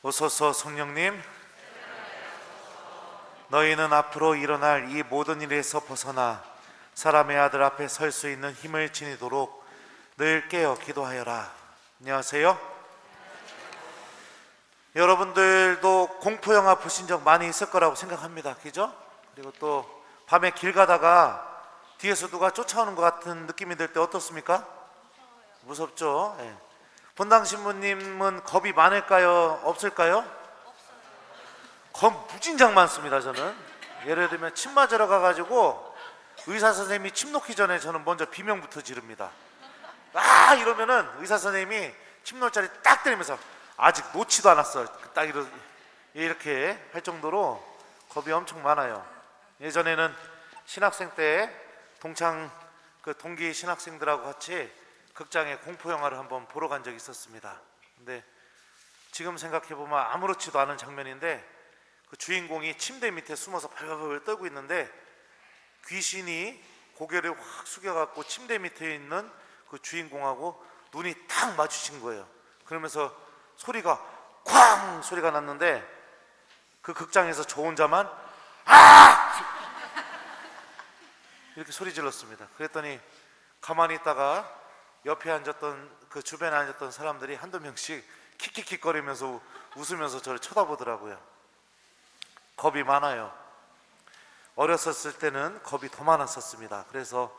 오소서 성령님, 너희는 앞으로 일어날 이 모든 일에서 벗어나 사람의 아들 앞에 설 수 있는 힘을 지니도록 늘 깨어 기도하여라. 안녕하세요. 여러분들도 공포영화 보신 적 많이 있을 거라고 생각합니다. 그죠? 그리고 또 밤에 길 가다가 뒤에서 누가 쫓아오는 것 같은 느낌이 들 때 어떻습니까? 무섭죠? 예. 본당 신부님은 겁이 많을까요? 없을까요? 겁 무진장 많습니다. 저는 예를 들면 침 맞으러 가가지고 의사 선생님이 침 놓기 전에 저는 먼저 비명부터 지릅니다. 아 이러면은 의사 선생님이 침 놓을 자리 딱 때리면서 아직 놓지도 않았어 딱 이렇게 할 정도로 겁이 엄청 많아요. 예전에는 신학생 때 동창 동기 신학생들하고 같이 극장에 공포 영화를 한번 보러 간 적이 있었습니다. 근데 지금 생각해 보면 아무렇지도 않은 장면인데 그 주인공이 침대 밑에 숨어서 발발발 떨고 있는데 귀신이 고개를 확 숙여갖고 침대 밑에 있는 그 주인공하고 눈이 탁 마주친 거예요. 그러면서 소리가 쾅 소리가 났는데 그 극장에서 저 혼자만 아! 이렇게 소리 질렀습니다. 그랬더니 가만히 있다가 옆에 앉았던 그 주변에 앉았던 사람들이 한두 명씩 킥킥킥거리면서 웃으면서 저를 쳐다보더라고요. 겁이 많아요. 어렸었을 때는 겁이 더 많았었습니다. 그래서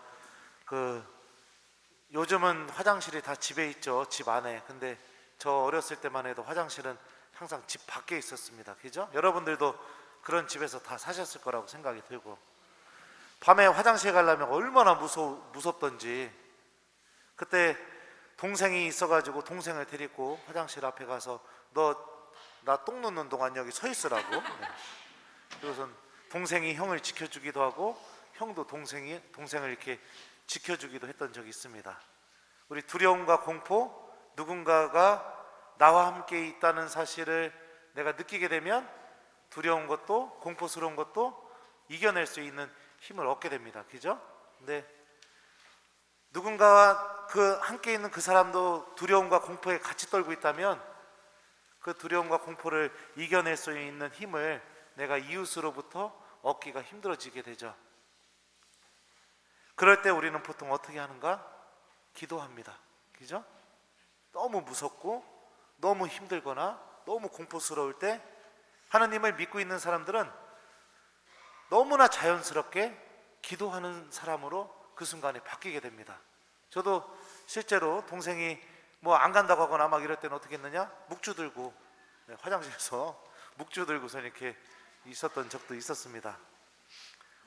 요즘은 화장실이 다 집에 있죠. 집 안에. 근데 저 어렸을 때만 해도 화장실은 항상 집 밖에 있었습니다. 그죠? 여러분들도 그런 집에서 다 사셨을 거라고 생각이 들고 밤에 화장실 가려면 얼마나 무섭던지. 그때 동생이 있어가지고 동생을 데리고 화장실 앞에 가서 너 나 똥 놓는 동안 여기 서 있으라고. 네. 그래서 동생이 형을 지켜주기도 하고 형도 동생을 이렇게 지켜주기도 했던 적이 있습니다. 우리 두려움과 공포, 누군가가 나와 함께 있다는 사실을 내가 느끼게 되면 두려운 것도 공포스러운 것도 이겨낼 수 있는 힘을 얻게 됩니다. 그죠? 근데 누군가와 함께 있는 그 사람도 두려움과 공포에 같이 떨고 있다면 그 두려움과 공포를 이겨낼 수 있는 힘을 내가 이웃으로부터 얻기가 힘들어지게 되죠. 그럴 때 우리는 보통 어떻게 하는가? 기도합니다. 그죠? 너무 무섭고 너무 힘들거나 너무 공포스러울 때 하나님을 믿고 있는 사람들은 너무나 자연스럽게 기도하는 사람으로 그 순간에 바뀌게 됩니다. 저도 실제로 동생이 뭐 안 간다고 하거나 막 이럴 때는 어떻게 했느냐? 묵주 들고 화장실에서 묵주 들고서 이렇게 있었던 적도 있었습니다.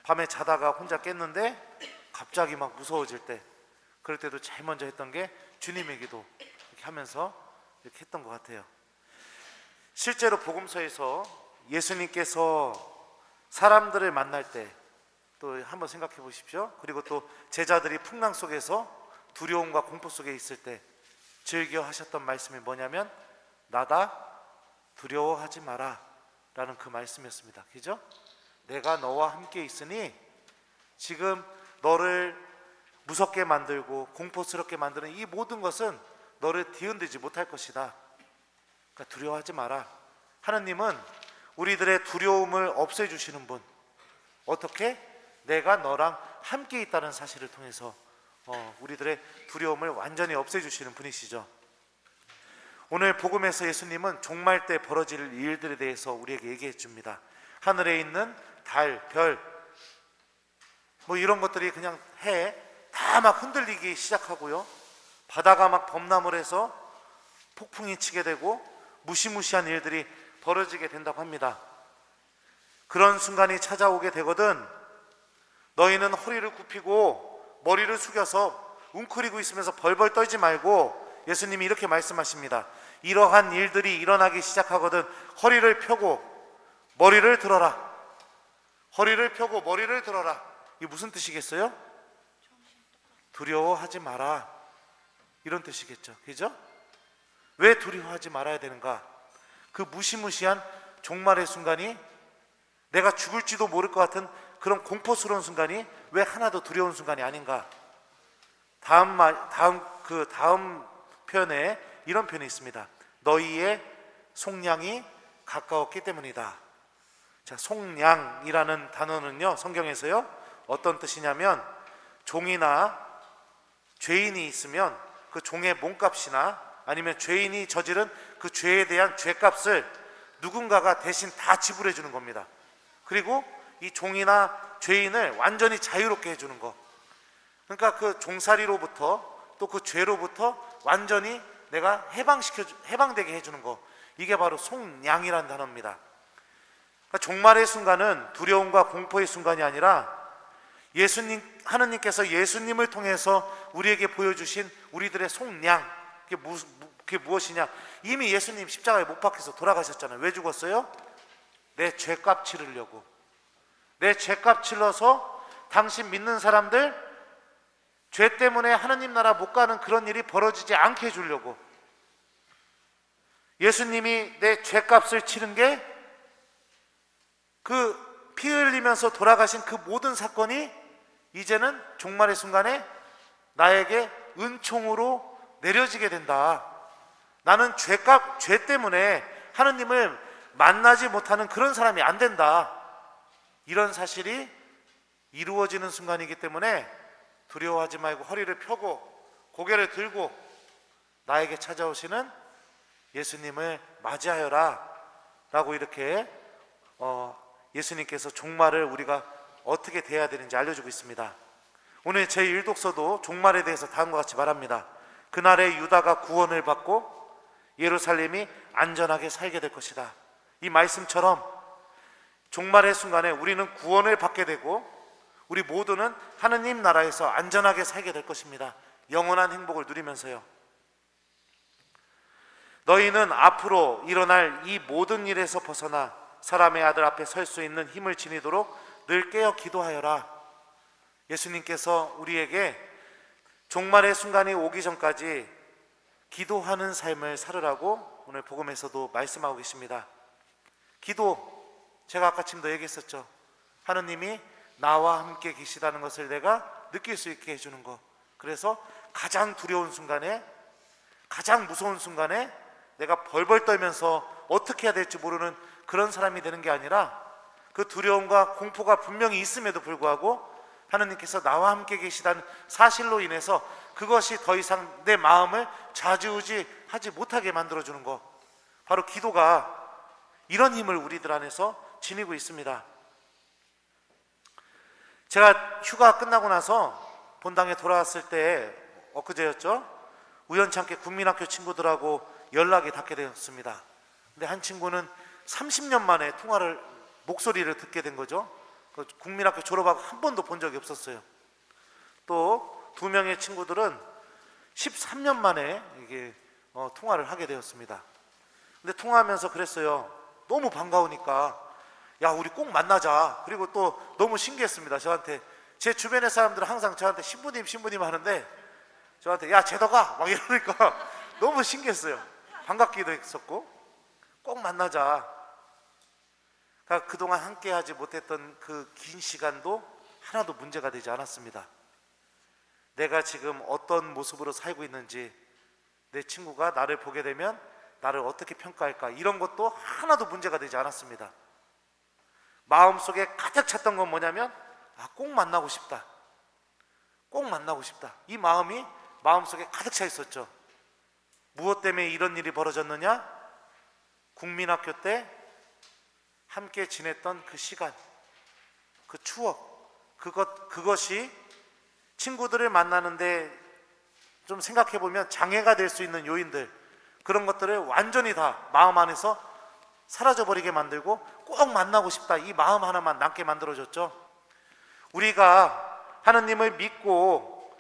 밤에 자다가 혼자 깼는데 갑자기 막 무서워질 때 그럴 때도 제일 먼저 했던 게 주님의 기도 이렇게 하면서 이렇게 했던 것 같아요. 실제로 복음서에서 예수님께서 사람들을 만날 때 또 한번 생각해 보십시오. 그리고 또 제자들이 풍랑 속에서 두려움과 공포 속에 있을 때 즐겨 하셨던 말씀이 뭐냐면 나다 두려워하지 마라 라는 그 말씀이었습니다. 그죠? 내가 너와 함께 있으니 지금 너를 무섭게 만들고 공포스럽게 만드는 이 모든 것은 너를 뒤흔들지 못할 것이다. 그러니까 두려워하지 마라. 하나님은 우리들의 두려움을 없애주시는 분. 어떻게? 내가 너랑 함께 있다는 사실을 통해서 우리들의 두려움을 완전히 없애주시는 분이시죠. 오늘 복음에서 예수님은 종말 때 벌어질 일들에 대해서 우리에게 얘기해 줍니다. 하늘에 있는 달, 별 뭐 이런 것들이 그냥 다 막 흔들리기 시작하고요. 바다가 막 범람을 해서 폭풍이 치게 되고 무시무시한 일들이 벌어지게 된다고 합니다. 그런 순간이 찾아오게 되거든 너희는 허리를 굽히고 머리를 숙여서 웅크리고 있으면서 벌벌 떨지 말고 예수님이 이렇게 말씀하십니다. 이러한 일들이 일어나기 시작하거든 허리를 펴고 머리를 들어라. 허리를 펴고 머리를 들어라. 이게 무슨 뜻이겠어요? 두려워하지 마라 이런 뜻이겠죠. 그죠? 왜 두려워하지 말아야 되는가? 그 무시무시한 종말의 순간이 내가 죽을지도 모를 것 같은 그런 공포스러운 순간이 왜 하나도 두려운 순간이 아닌가? 다음 표현에 이런 표현이 있습니다. 너희의 속량이 가까웠기 때문이다. 자, 속량이라는 단어는요, 성경에서요, 어떤 뜻이냐면 종이나 죄인이 있으면 그 종의 몸값이나 아니면 죄인이 저지른 그 죄에 대한 죄값을 누군가가 대신 다 지불해 주는 겁니다. 그리고 이 종이나 죄인을 완전히 자유롭게 해주는 거. 그러니까 그 종살이로부터 또 그 죄로부터 완전히 내가 해방되게 해주는 거. 이게 바로 속량이라는 단어입니다. 그러니까 종말의 순간은 두려움과 공포의 순간이 아니라 하느님께서 예수님을 통해서 우리에게 보여주신 우리들의 속량. 그게 무엇이냐? 이미 예수님 십자가에 못 박혀서 돌아가셨잖아요. 왜 죽었어요? 내 죄값 치르려고. 내 죄값 치러서 당신 믿는 사람들 죄 때문에 하느님 나라 못 가는 그런 일이 벌어지지 않게 해주려고. 예수님이 내 죄값을 치른 게 그 피 흘리면서 돌아가신 그 모든 사건이 이제는 종말의 순간에 나에게 은총으로 내려지게 된다. 나는 죄 때문에 하느님을 만나지 못하는 그런 사람이 안 된다. 이런 사실이 이루어지는 순간이기 때문에 두려워하지 말고 허리를 펴고 고개를 들고 나에게 찾아오시는 예수님을 맞이하여라 라고 이렇게 예수님께서 종말을 우리가 어떻게 대해야 되는지 알려주고 있습니다. 오늘 제1독서도 종말에 대해서 다음과 같이 말합니다. 그날에 유다가 구원을 받고 예루살렘이 안전하게 살게 될 것이다. 이 말씀처럼 종말의 순간에 우리는 구원을 받게 되고 우리 모두는 하느님 나라에서 안전하게 살게 될 것입니다. 영원한 행복을 누리면서요. 너희는 앞으로 일어날 이 모든 일에서 벗어나 사람의 아들 앞에 설 수 있는 힘을 지니도록 늘 깨어 기도하여라. 예수님께서 우리에게 종말의 순간이 오기 전까지 기도하는 삶을 살으라고 오늘 복음에서도 말씀하고 계십니다. 기도, 제가 아까 지금도 얘기했었죠. 하느님이 나와 함께 계시다는 것을 내가 느낄 수 있게 해주는 것. 그래서 가장 두려운 순간에, 가장 무서운 순간에 내가 벌벌 떨면서 어떻게 해야 될지 모르는 그런 사람이 되는 게 아니라 그 두려움과 공포가 분명히 있음에도 불구하고 하느님께서 나와 함께 계시다는 사실로 인해서 그것이 더 이상 내 마음을 좌지우지하지 못하게 만들어주는 것. 바로 기도가 이런 힘을 우리들 안에서 지니고 있습니다. 제가 휴가 끝나고 나서 본당에 돌아왔을 때 엊그제였죠. 우연찮게 국민학교 친구들하고 연락이 닿게 되었습니다. 근데 한 친구는 30년 만에 목소리를 듣게 된 거죠. 국민학교 졸업하고 한 번도 본 적이 없었어요. 또 두 명의 친구들은 13년 만에 이게 통화를 하게 되었습니다. 근데 통화하면서 그랬어요. 너무 반가우니까 야, 우리 꼭 만나자. 그리고 또 너무 신기했습니다. 저한테 제 주변의 사람들은 항상 저한테 신부님 하는데 저한테 야, 제덕아 막 이러니까 너무 신기했어요. 반갑기도 했었고 꼭 만나자. 그러니까 그동안 함께하지 못했던 그 긴 시간도 하나도 문제가 되지 않았습니다. 내가 지금 어떤 모습으로 살고 있는지, 내 친구가 나를 보게 되면 나를 어떻게 평가할까, 이런 것도 하나도 문제가 되지 않았습니다. 마음속에 가득 찼던 건 뭐냐면 꼭 만나고 싶다. 꼭 만나고 싶다. 이 마음이 마음속에 가득 차 있었죠. 무엇 때문에 이런 일이 벌어졌느냐? 국민학교 때 함께 지냈던 그 시간, 그 추억, 그것이 친구들을 만나는데 좀 생각해보면 장애가 될 수 있는 요인들, 그런 것들을 완전히 다 마음 안에서 사라져버리게 만들고 꼭 만나고 싶다, 이 마음 하나만 남게 만들어줬죠. 우리가 하느님을 믿고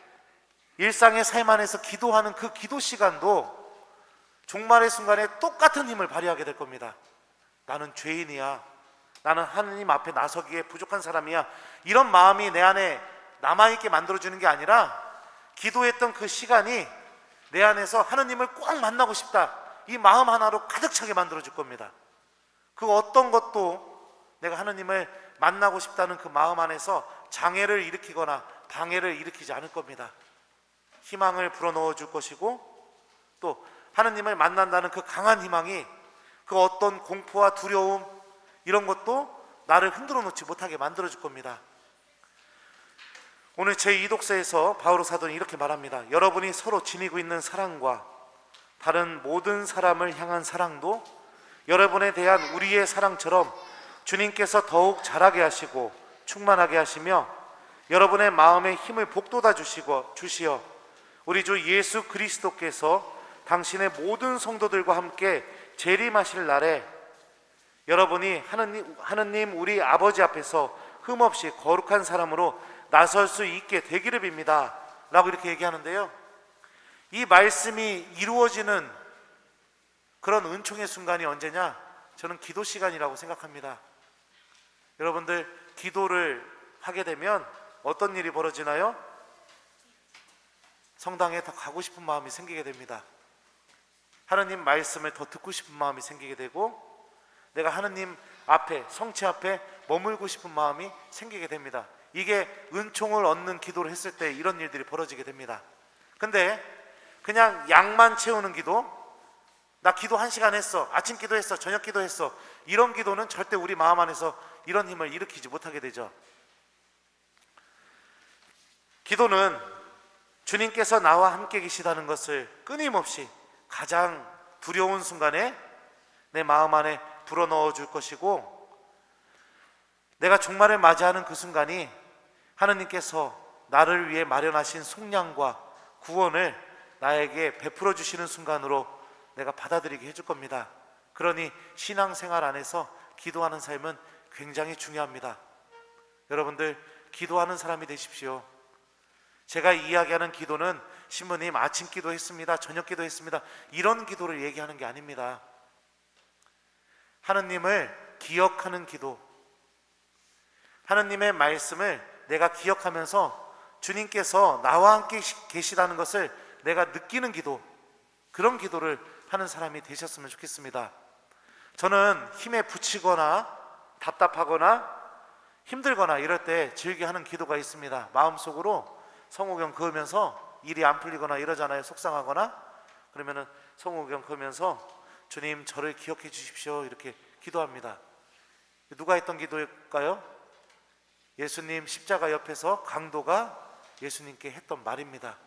일상의 삶 안에서 기도하는 그 기도 시간도 종말의 순간에 똑같은 힘을 발휘하게 될 겁니다. 나는 죄인이야, 나는 하느님 앞에 나서기에 부족한 사람이야, 이런 마음이 내 안에 남아있게 만들어주는 게 아니라 기도했던 그 시간이 내 안에서 하느님을 꼭 만나고 싶다, 이 마음 하나로 가득 차게 만들어줄 겁니다. 그 어떤 것도 내가 하느님을 만나고 싶다는 그 마음 안에서 장애를 일으키거나 방해를 일으키지 않을 겁니다. 희망을 불어넣어 줄 것이고, 또 하느님을 만난다는 그 강한 희망이 그 어떤 공포와 두려움 이런 것도 나를 흔들어 놓지 못하게 만들어 줄 겁니다. 오늘 제2독서에서 바오로 사도는 이렇게 말합니다. 여러분이 서로 지니고 있는 사랑과 다른 모든 사람을 향한 사랑도 여러분에 대한 우리의 사랑처럼 주님께서 더욱 자라게 하시고 충만하게 하시며 여러분의 마음에 힘을 북돋아 주시어 우리 주 예수 그리스도께서 당신의 모든 성도들과 함께 재림하실 날에 여러분이 하느님 우리 아버지 앞에서 흠없이 거룩한 사람으로 나설 수 있게 되기를 빕니다 라고 이렇게 얘기하는데요, 이 말씀이 이루어지는 그런 은총의 순간이 언제냐? 저는 기도 시간이라고 생각합니다. 여러분들 기도를 하게 되면 어떤 일이 벌어지나요? 성당에 더 가고 싶은 마음이 생기게 됩니다. 하나님 말씀을 더 듣고 싶은 마음이 생기게 되고 내가 하나님 앞에, 성체 앞에 머물고 싶은 마음이 생기게 됩니다. 이게 은총을 얻는 기도를 했을 때 이런 일들이 벌어지게 됩니다. 근데 그냥 양만 채우는 기도, 나 기도 1시간 했어, 아침 기도했어, 저녁 기도했어, 이런 기도는 절대 우리 마음 안에서 이런 힘을 일으키지 못하게 되죠. 기도는 주님께서 나와 함께 계시다는 것을 끊임없이 가장 두려운 순간에 내 마음 안에 불어넣어 줄 것이고, 내가 종말을 맞이하는 그 순간이 하느님께서 나를 위해 마련하신 속량과 구원을 나에게 베풀어 주시는 순간으로 내가 받아들이게 해줄 겁니다. 그러니 신앙생활 안에서 기도하는 삶은 굉장히 중요합니다. 여러분들 기도하는 사람이 되십시오. 제가 이야기하는 기도는 신부님 아침 기도했습니다, 저녁 기도했습니다, 이런 기도를 얘기하는 게 아닙니다. 하느님을 기억하는 기도, 하느님의 말씀을 내가 기억하면서 주님께서 나와 함께 계시다는 것을 내가 느끼는 기도, 그런 기도를 하는 사람이 되셨으면 좋겠습니다. 저는 힘에 부치거나 답답하거나 힘들거나 이럴 때 즐겨하는 기도가 있습니다. 마음속으로 성호경 그으면서 일이 안 풀리거나 이러잖아요, 속상하거나. 그러면은 성호경 그으면서 주님 저를 기억해 주십시오 이렇게 기도합니다. 누가 했던 기도일까요? 예수님 십자가 옆에서 강도가 예수님께 했던 말입니다.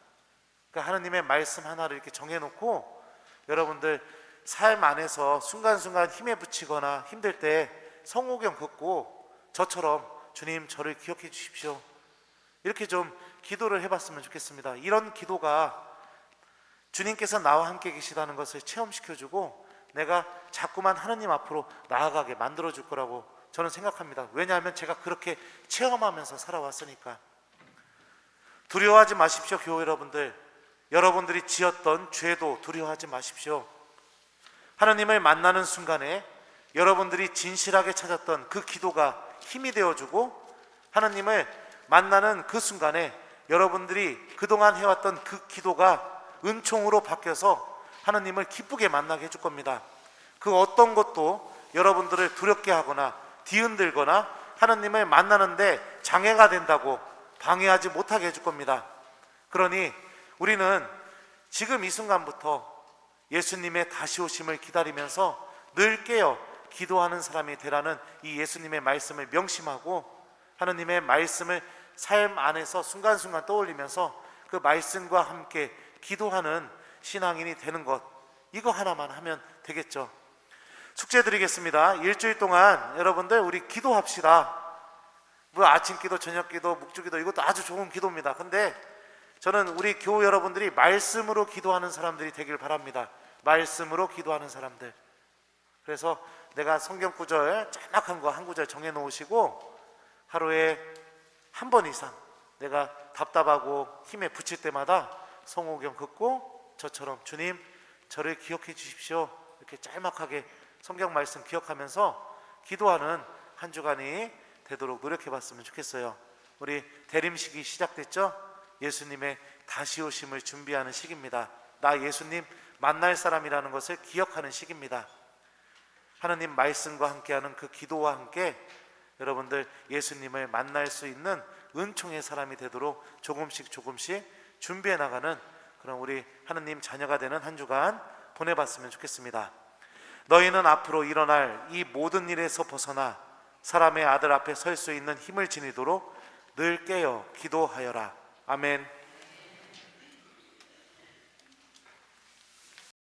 그러니까 하나님의 말씀 하나를 이렇게 정해놓고 여러분들 삶 안에서 순간순간 힘에 부치거나 힘들 때 성호경 긋고 저처럼 주님 저를 기억해 주십시오 이렇게 좀 기도를 해봤으면 좋겠습니다. 이런 기도가 주님께서 나와 함께 계시다는 것을 체험시켜주고 내가 자꾸만 하나님 앞으로 나아가게 만들어줄 거라고 저는 생각합니다. 왜냐하면 제가 그렇게 체험하면서 살아왔으니까. 두려워하지 마십시오. 교회 여러분들, 여러분들이 지었던 죄도 두려워하지 마십시오. 하나님을 만나는 순간에 여러분들이 진실하게 찾았던 그 기도가 힘이 되어주고, 하나님을 만나는 그 순간에 여러분들이 그동안 해왔던 그 기도가 은총으로 바뀌어서 하나님을 기쁘게 만나게 해줄 겁니다. 그 어떤 것도 여러분들을 두렵게 하거나 뒤흔들거나 하나님을 만나는데 장애가 된다고 방해하지 못하게 해줄 겁니다. 그러니 우리는 지금 이 순간부터 예수님의 다시 오심을 기다리면서 늘 깨어 기도하는 사람이 되라는 이 예수님의 말씀을 명심하고 하나님의 말씀을 삶 안에서 순간순간 떠올리면서 그 말씀과 함께 기도하는 신앙인이 되는 것, 이거 하나만 하면 되겠죠. 축제 드리겠습니다. 일주일 동안 여러분들 우리 기도합시다. 뭐 아침 기도, 저녁 기도, 묵주 기도, 이것도 아주 좋은 기도입니다. 근데 저는 우리 교우 여러분들이 말씀으로 기도하는 사람들이 되길 바랍니다. 말씀으로 기도하는 사람들. 그래서 내가 성경 구절 짤막한 거 한 구절 정해 놓으시고 하루에 한 번 이상 내가 답답하고 힘에 부칠 때마다 성호경 긋고 저처럼 주님 저를 기억해 주십시오 이렇게 짤막하게 성경 말씀 기억하면서 기도하는 한 주간이 되도록 노력해 봤으면 좋겠어요. 우리 대림식이 시작됐죠? 예수님의 다시 오심을 준비하는 시기입니다. 나 예수님 만날 사람이라는 것을 기억하는 시기입니다. 하나님 말씀과 함께하는 그 기도와 함께 여러분들 예수님을 만날 수 있는 은총의 사람이 되도록 조금씩 준비해 나가는 그런 우리 하나님 자녀가 되는 한 주간 보내봤으면 좋겠습니다. 너희는 앞으로 일어날 이 모든 일에서 벗어나 사람의 아들 앞에 설 수 있는 힘을 지니도록 늘 깨어 기도하여라. 아멘.